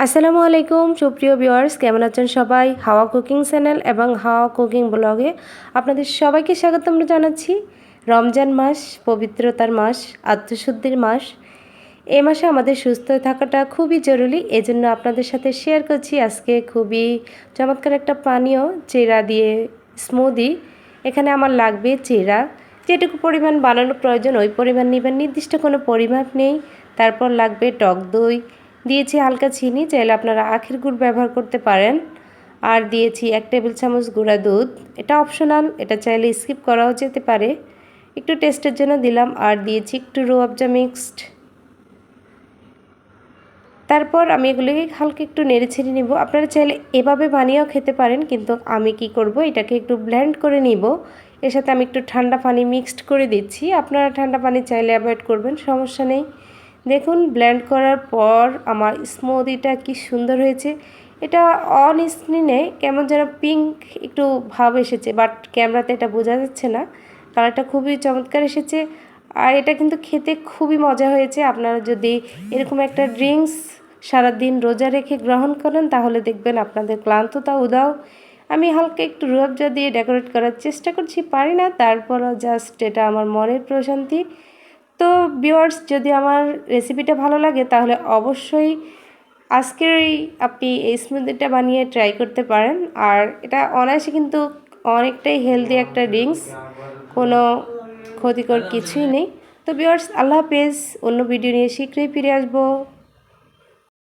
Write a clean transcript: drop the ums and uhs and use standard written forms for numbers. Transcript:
আসসালামু আলাইকুম সুপ্রিয় ভিউয়ার্স, কেমন আছেন সবাই? হাওয়া কুকিং চ্যানেল এবং হাওয়া কুকিং ব্লগে আপনাদের সবাইকে স্বাগতম জানাচ্ছি। রমজান মাস, পবিত্রতার মাস, আত্মশুদ্ধির মাস। এই মাসে আমাদের সুস্থ থাকাটা খুবই জরুরি। এজন্য আপনাদের সাথে শেয়ার করছি আজকে খুবই চমৎকার একটা পানীয়, চিড়া দিয়ে স্মুদি। এখানে আমার লাগবে চিড়া, যেটুকু পরিমাণ বানানোর প্রয়োজন ওই পরিমাণ নেবেন, নির্দিষ্ট কোনো পরিমাপ নেই। তারপর লাগবে টক দই, দিয়েছি হালকা চিনি, চাইলে আপনারা আখের গুড় ব্যবহার করতে পারেন। আর দিয়েছি 1 টেবিল চামচ গুঁড়া দুধ, এটা অপশনাল, এটা চাইলে স্কিপ করাও যেতে পারে, একটু টেস্টের জন্য দিলাম। আর দিয়েছি একটু রুয়াবজা মিক্সড। তারপর আমি এগুলিকে হালকা একটু নেড়ে ছেড়ে নিব। আপনারা চাইলে এভাবে বানিয়েও খেতে পারেন, কিন্তু আমি কি করব, এটাকে একটু ব্লেন্ড করে নিব। এর সাথে আমি একটু ঠান্ডা পানি মিক্সড করে দিচ্ছি। আপনারা ঠান্ডা পানি চাইলে অ্যাভয়েড করবেন, সমস্যা নেই। দেখুন ব্লেন্ড করার পর আমার স্মুদিটা কি সুন্দর হয়েছে। এটা অন স্ক্রিনে কেমন যেন পিঙ্ক একটু ভাব এসেছে, বাট ক্যামেরাতে এটা বোঝা যাচ্ছে না। কালারটা খুবই চমৎকার এসেছে, আর এটা কিন্তু খেতে খুবই মজা হয়েছে। আপনারা যদি এরকম একটা ড্রিঙ্কস সারাদিন রোজা রেখে গ্রহণ করেন তাহলে দেখবেন আপনাদের ক্লান্ততা উধাও। আমি হালকা একটু রুয়াবজা দিয়ে ডেকোরেট করার চেষ্টা করছি, পারি না, তারপরও জাস্ট এটা আমার মনের প্রশান্তি। তো ভিউয়ার্স, যদি আমার রেসিপিটা ভালো লাগে তাহলে অবশ্যই আজকেরই আপনি এই স্মুদিটা বানিয়ে ট্রাই করতে পারেন। আর এটা অনায়াসে কিন্তু অনেকটাই হেলদি একটা ড্রিঙ্কস, কোনো ক্ষতিকর কিছুই নেই। তো ভিউয়ার্স, আল্লাহ হাফেজ। অন্য ভিডিও নিয়ে শীঘ্রই ফিরে আসবো।